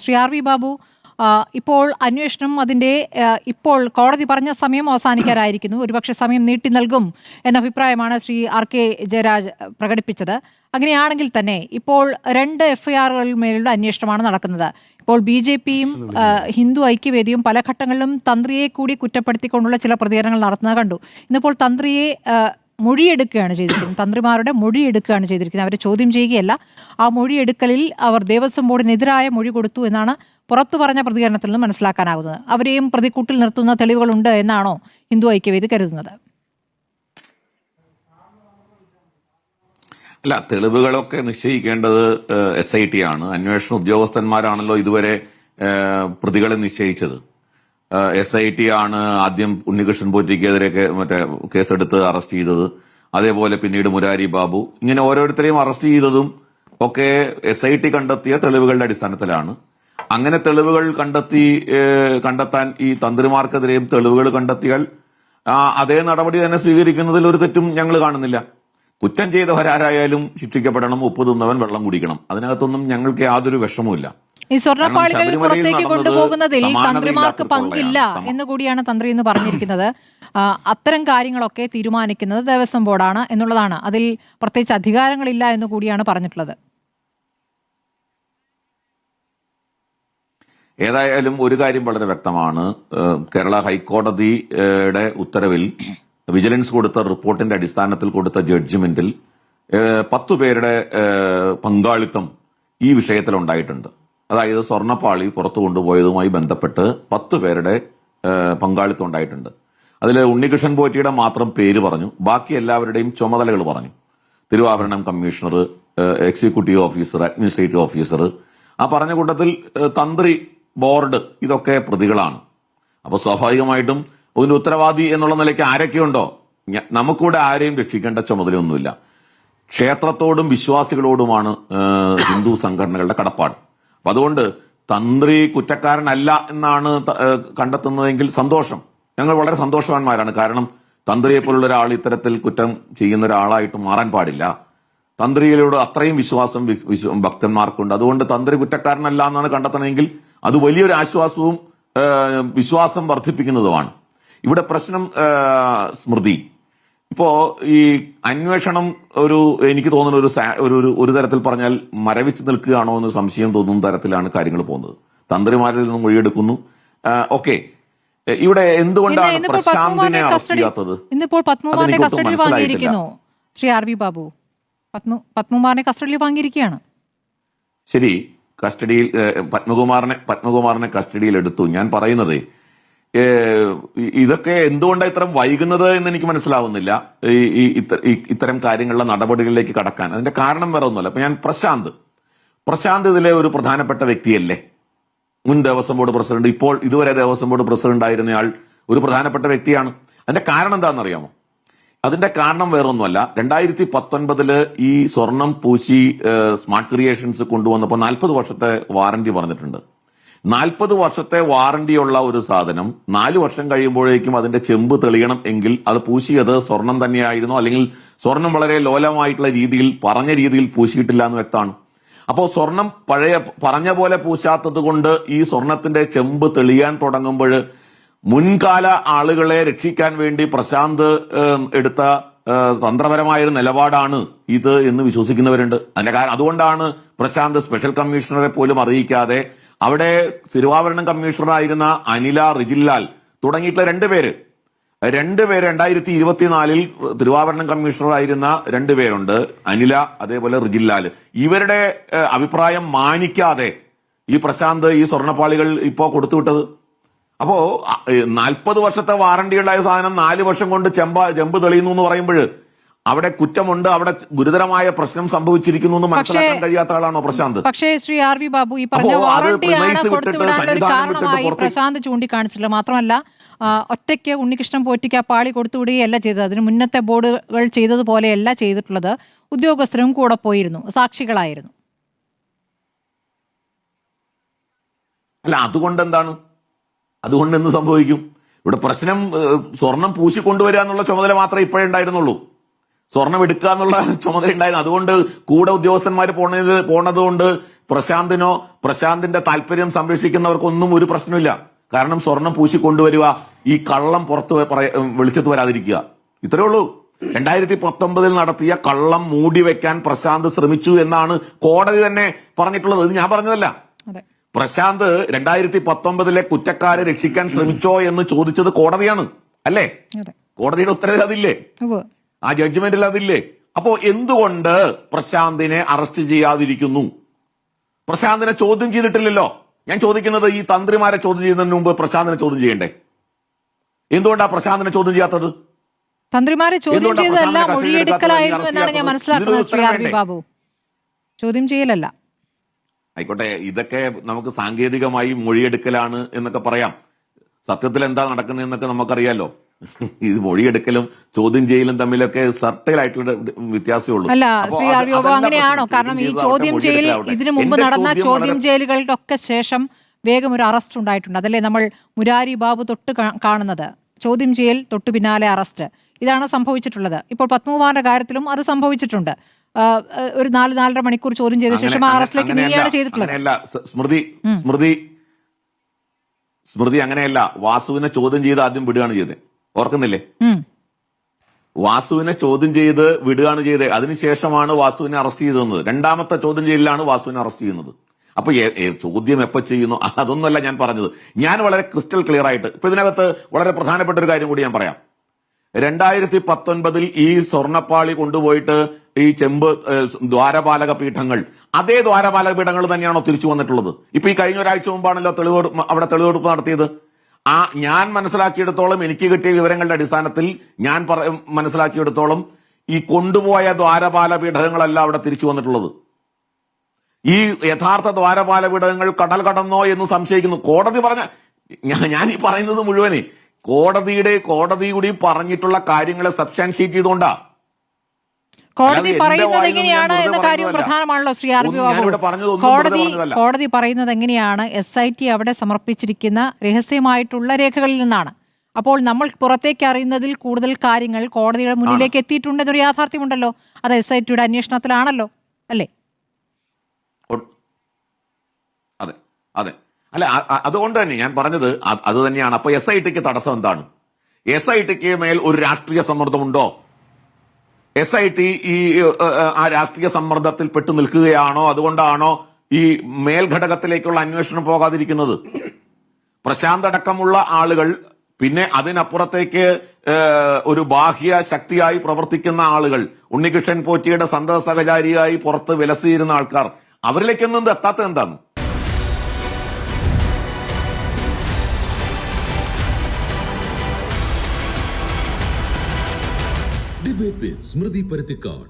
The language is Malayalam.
ശ്രീ ആർ വി ബാബു, ഇപ്പോൾ അന്വേഷണം അതിൻ്റെ ഇപ്പോൾ കോടതി പറഞ്ഞ സമയം അവസാനിക്കാറായിരിക്കുന്നു. ഒരുപക്ഷെ സമയം നീട്ടി നൽകും എന്ന അഭിപ്രായമാണ് ശ്രീ ആർ കെ ജയരാജ് പ്രകടിപ്പിച്ചത്. അങ്ങനെയാണെങ്കിൽ തന്നെ ഇപ്പോൾ 2 എഫ്ഐആറുകളിന്മേലുള്ള അന്വേഷണമാണ് നടക്കുന്നത്. ഇപ്പോൾ BJPയും ഹിന്ദു ഐക്യവേദിയും പല ഘട്ടങ്ങളിലും തന്ത്രിയെ കൂടി കുറ്റപ്പെടുത്തിക്കൊണ്ടുള്ള ചില പ്രതികരണങ്ങൾ നടത്തുന്നത് കണ്ടു. ഇന്നിപ്പോൾ തന്ത്രിയെ മൊഴിയെടുക്കുകയാണ് ചെയ്തിരിക്കുന്നത്. തന്ത്രിമാരുടെ മൊഴിയെടുക്കുകയാണ് ചെയ്തിരിക്കുന്നത്. അവരെ ചോദ്യം ചെയ്യുകയല്ല. ആ മൊഴിയെടുക്കലിൽ അവർ ദേവസ്വം ബോർഡിനെതിരായ മൊഴി കൊടുത്തു എന്നാണ് പുറത്തു പറഞ്ഞ പ്രതികരണത്തിൽ നിന്ന് മനസ്സിലാക്കാനാകുന്നത്. അവരെയും പ്രതിക്കൂട്ടിൽ നിർത്തുന്ന തെളിവുകളുണ്ട് എന്നാണോ ഹിന്ദു ഐക്യവേദി കരുതുന്നത്? അല്ല, തെളിവുകളൊക്കെ നിശ്ചയിക്കേണ്ടത് SIT ആണ്. അന്വേഷണ ഉദ്യോഗസ്ഥന്മാരാണല്ലോ ഇതുവരെ പ്രതികളെ നിശ്ചയിച്ചത്. SIT ആണ് ആദ്യം ഉണ്ണികൃഷ്ണൻ പോറ്റിക്കെതിരെ കേസെടുത്ത് അറസ്റ്റ് ചെയ്തത്. അതേപോലെ പിന്നീട് മുരാരി ബാബു, ഇങ്ങനെ ഓരോരുത്തരെയും അറസ്റ്റ് ചെയ്തതും ഒക്കെ SIT കണ്ടെത്തിയ തെളിവുകളുടെ അടിസ്ഥാനത്തിലാണ്. അങ്ങനെ തെളിവുകൾ കണ്ടെത്താൻ ഈ തന്ത്രിമാർക്കെതിരെയും തെളിവുകൾ കണ്ടെത്തിയാൽ അതേ നടപടി തന്നെ സ്വീകരിക്കുന്നതിൽ ഒരു തെറ്റും ഞങ്ങൾ കാണുന്നില്ല. കുറ്റം ചെയ്തവരാരായാലും ശിക്ഷിക്കപ്പെടണം, ഉപ്പ് തിന്നവൻ വെള്ളം കുടിക്കണം. അതിനകത്തൊന്നും ഞങ്ങൾക്ക് യാതൊരു വിഷമവുമില്ല. ഈ സ്വർണ്ണപ്പാളികൾ പുറത്തേക്ക് കൊണ്ടുപോകുന്നതിൽ തന്ത്രിമാർക്ക് പങ്കില്ല എന്ന് കൂടിയാണ് തന്ത്രി എന്ന് പറഞ്ഞിരിക്കുന്നത്. അത്തരം കാര്യങ്ങളൊക്കെ തീരുമാനിക്കുന്നത് ദേവസ്വം ബോർഡാണ് എന്നുള്ളതാണ്. അതിൽ പ്രത്യേകിച്ച് അധികാരങ്ങളില്ല എന്ന് കൂടിയാണ് പറഞ്ഞിട്ടുള്ളത്. ഏതായാലും ഒരു കാര്യം വളരെ വ്യക്തമാണ്. കേരള ഹൈക്കോടതിയുടെ ഉത്തരവിൽ വിജിലൻസ് കൊടുത്ത റിപ്പോർട്ടിന്റെ അടിസ്ഥാനത്തിൽ കൊടുത്ത ജഡ്ജ്മെന്റിൽ 10 പേരുടെ പങ്കാളിത്തം ഈ വിഷയത്തിൽ ഉണ്ടായിട്ടുണ്ട്. അതായത് സ്വർണ്ണപ്പാളി പുറത്തു കൊണ്ടുപോയതുമായി ബന്ധപ്പെട്ട് 10 പേരുടെ പങ്കാളിത്തം ഉണ്ടായിട്ടുണ്ട്. അതിൽ ഉണ്ണികൃഷ്ണൻ പോറ്റിയുടെ മാത്രം പേര് പറഞ്ഞു, ബാക്കി എല്ലാവരുടെയും ചുമതലകൾ പറഞ്ഞു. തിരുവാഭരണം commissioner, executive officer, administrative officer, ആ പറഞ്ഞ കൂട്ടത്തിൽ തന്ത്രി, ബോർഡ്, ഇതൊക്കെ പ്രതികളാണ്. അപ്പൊ സ്വാഭാവികമായിട്ടും ഒരു ഉത്തരവാദി എന്നുള്ള നിലയ്ക്ക് ആരൊക്കെയുണ്ടോ, നമുക്കിവിടെ ആരെയും രക്ഷിക്കേണ്ട ചുമതലയൊന്നുമില്ല. ക്ഷേത്രത്തോടും വിശ്വാസികളോടുമാണ് ഹിന്ദു സംഘടനകളുടെ കടപ്പാട്. അപ്പൊ അതുകൊണ്ട് തന്ത്രി കുറ്റക്കാരനല്ല എന്നാണ് കണ്ടെത്തുന്നതെങ്കിൽ സന്തോഷം. ഞങ്ങൾ വളരെ സന്തോഷവാന്മാരാണ്. കാരണം തന്ത്രിയെ പോലുള്ള ഒരാൾ ഇത്തരത്തിൽ കുറ്റം ചെയ്യുന്ന ഒരാളായിട്ട് മാറാൻ പാടില്ല. തന്ത്രിയിലൂടെ അത്രയും വിശ്വാസം ഭക്തന്മാർക്കുണ്ട്. അതുകൊണ്ട് തന്ത്രി കുറ്റക്കാരനല്ല എന്നാണ് കണ്ടെത്തണമെങ്കിൽ അത് വലിയൊരു ആശ്വാസവും വിശ്വാസം വർദ്ധിപ്പിക്കുന്നതുമാണ്. ഇവിടെ പ്രശ്നം സ്മൃതി, ഇപ്പോ ഈ അന്വേഷണം എനിക്ക് തോന്നുന്ന ഒരു തരത്തിൽ പറഞ്ഞാൽ മരവിച്ച് നിൽക്കുകയാണോ എന്ന് സംശയം തോന്നുന്ന തരത്തിലാണ് കാര്യങ്ങൾ പോകുന്നത്. തന്ത്രിമാരിൽ നിന്നും മൊഴിയെടുക്കുന്നു. ഓക്കെ, ഇവിടെ എന്തുകൊണ്ടാണ് പ്രശാന്തിനെ അറസ്റ്റ് ചെയ്യാത്തത്? ഇന്നിപ്പോൾ പത്മകുമാറിനെ കസ്റ്റഡിയിൽ വാങ്ങിയിരിക്കുന്നു ശ്രീ ആർ വി ബാബു. പത്മകുമാറിനെ കസ്റ്റഡിയിൽ വാങ്ങിയിരിക്കുകയാണ്. ശരി, കസ്റ്റഡിയിൽ പത്മകുമാറിനെ കസ്റ്റഡിയിൽ എടുത്തു. ഞാൻ പറയുന്നത് ഇതൊക്കെ എന്തുകൊണ്ടാണ് ഇത്രയും വൈകുന്നത് എന്ന് എനിക്ക് മനസ്സിലാവുന്നില്ല. ഇത്തരം കാര്യങ്ങളിലെ നടപടികളിലേക്ക് കടക്കാൻ അതിന്റെ കാരണം വേറെ ഒന്നുമല്ല. അപ്പൊ ഞാൻ പ്രശാന്ത് ഇതിലെ ഒരു പ്രധാനപ്പെട്ട വ്യക്തിയല്ലേ? മുൻ ദേവസ്വം ബോർഡ് പ്രസിഡന്റ്, ഇപ്പോൾ ഇതുവരെ ദേവസ്വം ബോർഡ് പ്രസിഡന്റ് ആയിരുന്നയാൾ ഒരു പ്രധാനപ്പെട്ട വ്യക്തിയാണ്. അതിന്റെ കാരണം എന്താണെന്നറിയാമോ? അതിന്റെ കാരണം വേറൊന്നുമല്ല. 2019 ഈ സ്വർണം പൂശി സ്മാർട്ട് ക്രിയേഷൻസ് കൊണ്ടുവന്നപ്പോൾ 40 വർഷത്തെ വാറന്റി പറഞ്ഞിട്ടുണ്ട്. 40 വർഷത്തെ വാറന്റിയുള്ള ഒരു സാധനം 4 വർഷം കഴിയുമ്പോഴേക്കും അതിന്റെ ചെമ്പ് തെളിയണം എങ്കിൽ അത് പൂശിയത് സ്വർണം തന്നെയായിരുന്നു, അല്ലെങ്കിൽ സ്വർണം വളരെ ലോലമായിട്ടുള്ള രീതിയിൽ പറഞ്ഞ രീതിയിൽ പൂശിയിട്ടില്ല എന്ന് വ്യക്തമാണ്. അപ്പോൾ സ്വർണം പറഞ്ഞ പോലെ പൂശാത്തത് കൊണ്ട് ഈ സ്വർണത്തിന്റെ ചെമ്പ് തെളിയാൻ തുടങ്ങുമ്പോൾ മുൻകാല ആളുകളെ രക്ഷിക്കാൻ വേണ്ടി പ്രശാന്ത് എടുത്ത തന്ത്രപരമായൊരു നിലപാടാണ് ഇത് എന്ന് വിശ്വസിക്കുന്നവരുണ്ട്. അതുകൊണ്ടാണ് പ്രശാന്ത് സ്പെഷ്യൽ കമ്മീഷണറെ പോലും അറിയിക്കാതെ അവിടെ തിരുവാഭരണം കമ്മീഷണറായിരുന്ന അനില, റിജില്ലാൽ തുടങ്ങിയിട്ടുള്ള 2 പേര് 2024 തിരുവാഭരണം കമ്മീഷണറായിരുന്ന 2 പേരുണ്ട്, അനില അതേപോലെ റിജില്ലാൽ. ഇവരുടെ അഭിപ്രായം മാനിക്കാതെ ഈ പ്രശാന്ത് ഈ സ്വർണ്ണപ്പാളികൾ ഇപ്പോ കൊടുത്തുവിട്ടത്. അപ്പോ 40 വർഷത്തെ വാറണ്ടിയുള്ള സാധനം 4 വർഷം കൊണ്ട് ചെമ്പ് തെളിയുന്നു എന്ന് പറയുമ്പോൾ അവിടെ കുറ്റമുണ്ട്, അവിടെ ഗുരുതരമായ പ്രശ്നം സംഭവിച്ചിരിക്കുന്നു എന്ന് മനസ്സിലാക്കാൻ കഴിയാത്ത ആളാണോ പ്രശാന്ത്? പക്ഷേ ശ്രീ ആർ വി ബാബു, ഈ പറഞ്ഞ വാറണ്ടിയാണ് കൊടുത്തുവിടാനുള്ള ഒരു കാരണമായി പ്രശാന്ത് ചൂണ്ടിക്കാണിച്ചില്ല. മാത്രമല്ല, ഒറ്റയ്ക്ക് ഉണ്ണികൃഷ്ണൻ പോറ്റിക്ക് ആ പാളി കൊടുത്തുവിടുകയല്ല ചെയ്തത്. അതിന് മുന്നത്തെ ബോർഡുകൾ ചെയ്തതുപോലെയല്ല ചെയ്തിട്ടുള്ളത്. ഉദ്യോഗസ്ഥരും കൂടെ പോയിരുന്നു, സാക്ഷികളായിരുന്നു. അല്ല, അതുകൊണ്ട് എന്ത് സംഭവിക്കും? ഇവിടെ പ്രശ്നം സ്വർണം പൂശിക്കൊണ്ടുവരിക എന്നുള്ള ചുമതല മാത്രമേ ഇപ്പോഴേ ഉണ്ടായിരുന്നുള്ളൂ. സ്വർണം എടുക്കുക എന്നുള്ള ചുമതല ഉണ്ടായിരുന്നു. അതുകൊണ്ട് കൂടെ ഉദ്യോഗസ്ഥന്മാർ പോണത് കൊണ്ട് പ്രശാന്തിന്റെ താല്പര്യം സംരക്ഷിക്കുന്നവർക്കൊന്നും ഒരു പ്രശ്നമില്ല. കാരണം സ്വർണം പൂശി കൊണ്ടുവരിക, ഈ കള്ളം പുറത്ത് വെളിച്ചത്ത് വരാതിരിക്കുക, ഇത്രയേ ഉള്ളൂ. 2019 നടത്തിയ കള്ളം മൂടി വെക്കാൻ പ്രശാന്ത് ശ്രമിച്ചു എന്നാണ് കോടതി തന്നെ പറഞ്ഞിട്ടുള്ളത്. ഇത് ഞാൻ പറഞ്ഞതല്ല. പ്രശാന്ത് 2019 കുറ്റക്കാരെ രക്ഷിക്കാൻ ശ്രമിച്ചോ എന്ന് ചോദിച്ചത് കോടതിയാണ്, അല്ലേ? കോടതിയുടെ ഉത്തരവിൽ അതില്ലേ? ആ ജഡ്ജ്മെന്റിൽ അതില്ലേ? അപ്പോ എന്തുകൊണ്ട് പ്രശാന്തിനെ അറസ്റ്റ് ചെയ്യാതിരിക്കുന്നു? പ്രശാന്തിനെ ചോദ്യം ചെയ്തിട്ടില്ലല്ലോ. ഞാൻ ചോദിക്കുന്നത്, ഈ തന്ത്രിമാരെ ചോദ്യം ചെയ്യുന്നതിന് മുമ്പ് പ്രശാന്തിനെ ചോദ്യം ചെയ്യണ്ടേ? എന്തുകൊണ്ടാ പ്രശാന്തിനെ ചോദ്യം ചെയ്യാത്തത്? തന്ത്രിമാരെ ചോദ്യം ചെയ്തതല്ല, മൊഴിയെടുക്കലായിരുന്നു എന്നാണ് ഞാൻ മനസ്സിലാക്കുന്നത് ശ്രീ ആർ വി ബാബു. ചോദ്യം ചെയ്യലല്ല. ആയിക്കോട്ടെ, ഇതൊക്കെ നമുക്ക് സാങ്കേതികമായി മൊഴിയെടുക്കലാണ് എന്നൊക്കെ പറയാം. സത്യത്തിൽ എന്താ നടക്കുന്നതെന്നൊക്കെ നമുക്കറിയാലോ. ഇത് മൊഴിയെടുക്കലും ചോദ്യം ചെയ്യലും തമ്മിലൊക്കെ സർട്ടൈൽ ആയിട്ടുള്ള വ്യത്യാസമേ ഉള്ളൂ. അല്ല ശ്രീ ആർ വി ബാബു, അങ്ങനെയാണോ? കാരണം ഈ ചോദ്യം ചെയ്യൽ, ഇതിനു മുമ്പ് നടന്ന ചോദ്യം ചെയ്യലുകൾക്കൊക്കെ ശേഷം വേഗം ഒരു അറസ്റ്റ് ഉണ്ടായിട്ടുണ്ട്. അതല്ലേ നമ്മൾ മുരാരി ബാബു തൊട്ട് കാണുന്നത്? ചോദ്യം ചെയ്യൽ തൊട്ടു പിന്നാലെ അറസ്റ്റ്, ഇതാണ് സംഭവിച്ചിട്ടുള്ളത്. ഇപ്പോൾ പത്മകുമാറിന്റെ കാര്യത്തിലും അത് സംഭവിച്ചിട്ടുണ്ട്. ഒരു 4-4.5 മണിക്കൂർ ചോദ്യം ചെയ്ത ശേഷം ആ അറസ്റ്റിലേക്ക് നീയാണ് ചെയ്തിട്ടുള്ളത്. സ്മൃതി അങ്ങനെയല്ല. വാസുവിനെ ചോദ്യം ചെയ്ത് ആദ്യം വിടുകയാണ് ചെയ്തത്, ഓർക്കുന്നില്ലേ? വാസുവിനെ ചോദ്യം ചെയ്ത് വിടുകയാണ് ചെയ്തത്. അതിനുശേഷമാണ് വാസുവിനെ അറസ്റ്റ് ചെയ്തത്. രണ്ടാമത്തെ ചോദ്യം ചെയ്യലിലാണ് വാസുവിനെ അറസ്റ്റ് ചെയ്യുന്നത്. അപ്പൊ ചോദ്യം എപ്പോ ചെയ്യുന്നു അതൊന്നുമല്ല ഞാൻ പറഞ്ഞത്. ഞാൻ വളരെ ക്രിസ്റ്റൽ ക്ലിയർ ആയിട്ട് ഇപ്പൊ ഇതിനകത്ത് വളരെ പ്രധാനപ്പെട്ട ഒരു കാര്യം കൂടി ഞാൻ പറയാം. 2019 ഈ സ്വർണ്ണപ്പാളി കൊണ്ടുപോയിട്ട് ഈ ചെമ്പ് ദ്വാരപാലക പീഠങ്ങൾ, അതേ ദ്വാരപാലക പീഠങ്ങൾ തന്നെയാണോ തിരിച്ചു വന്നിട്ടുള്ളത്? ഇപ്പൊ ഈ കഴിഞ്ഞ ഒരാഴ്ച മുമ്പാണല്ലോ അവിടെ തെളിവെടുപ്പ് നടത്തിയത്. ഞാൻ മനസ്സിലാക്കിയെടുത്തോളം, എനിക്ക് കിട്ടിയ വിവരങ്ങളുടെ അടിസ്ഥാനത്തിൽ ഞാൻ മനസ്സിലാക്കിയെടുത്തോളം ഈ കൊണ്ടുപോയ ദ്വാരപാല പീഠങ്ങളല്ല അവിടെ തിരിച്ചു വന്നിട്ടുള്ളത്. ഈ യഥാർത്ഥ ദ്വാരപാല പീഠങ്ങൾ കടൽ കടന്നോ എന്ന് സംശയിക്കുന്നു. കോടതി പറഞ്ഞ ഞാൻ ഈ പറയുന്നത് മുഴുവനെ കോടതി കൂടി പറഞ്ഞിട്ടുള്ള കാര്യങ്ങളെ സബ്സ്റ്റാൻഷിയേറ്റ് ചെയ്തുകൊണ്ടാ. കോടതി പറയുന്നത് എങ്ങനെയാണ് എന്ന കാര്യം പ്രധാനമാണല്ലോ ശ്രീ ആർ വി ബാബു. കോടതി പറയുന്നത് എങ്ങനെയാണ്? SIT അവിടെ സമർപ്പിച്ചിരിക്കുന്ന രഹസ്യമായിട്ടുള്ള രേഖകളിൽ നിന്നാണ്. അപ്പോൾ നമ്മൾ പുറത്തേക്ക് അറിയുന്നതിൽ കൂടുതൽ കാര്യങ്ങൾ കോടതിയുടെ മുന്നിലേക്ക് എത്തിയിട്ടുണ്ടെന്നൊരു യാഥാർത്ഥ്യമുണ്ടല്ലോ. അത് SITയുടെ അന്വേഷണത്തിലാണല്ലോ, അല്ലേ? അതെ അതെ. അല്ല, അതുകൊണ്ട് തന്നെ ഞാൻ പറഞ്ഞത് അത് തന്നെയാണ്. അപ്പൊ SITക്ക് തടസ്സം എന്താണ്? SITക്ക് മേൽ ഒരു രാഷ്ട്രീയ സമ്മർദ്ദമുണ്ടോ? SIT ആ രാഷ്ട്രീയ സമ്മർദ്ദത്തിൽ പെട്ടു നിൽക്കുകയാണോ? അതുകൊണ്ടാണോ ഈ മേൽഘടകത്തിലേക്കുള്ള അന്വേഷണം പോകാതിരിക്കുന്നത്? പ്രശാന്ത് അടക്കമുള്ള ആളുകൾ, പിന്നെ അതിനപ്പുറത്തേക്ക് ഒരു ബാഹ്യ ശക്തിയായി പ്രവർത്തിക്കുന്ന ആളുകൾ, ഉണ്ണികൃഷ്ണൻ പോറ്റിയുടെ സന്തത സഹചാരിയായി പുറത്ത് വിലസിയിരുന്ന ആൾക്കാർ, അവരിലേക്കൊന്നും എത്താത്തത് എന്താണ്? ഡിബേറ്റ് വിത്ത് സ്മൃതി പരുത്തിക്കാട്.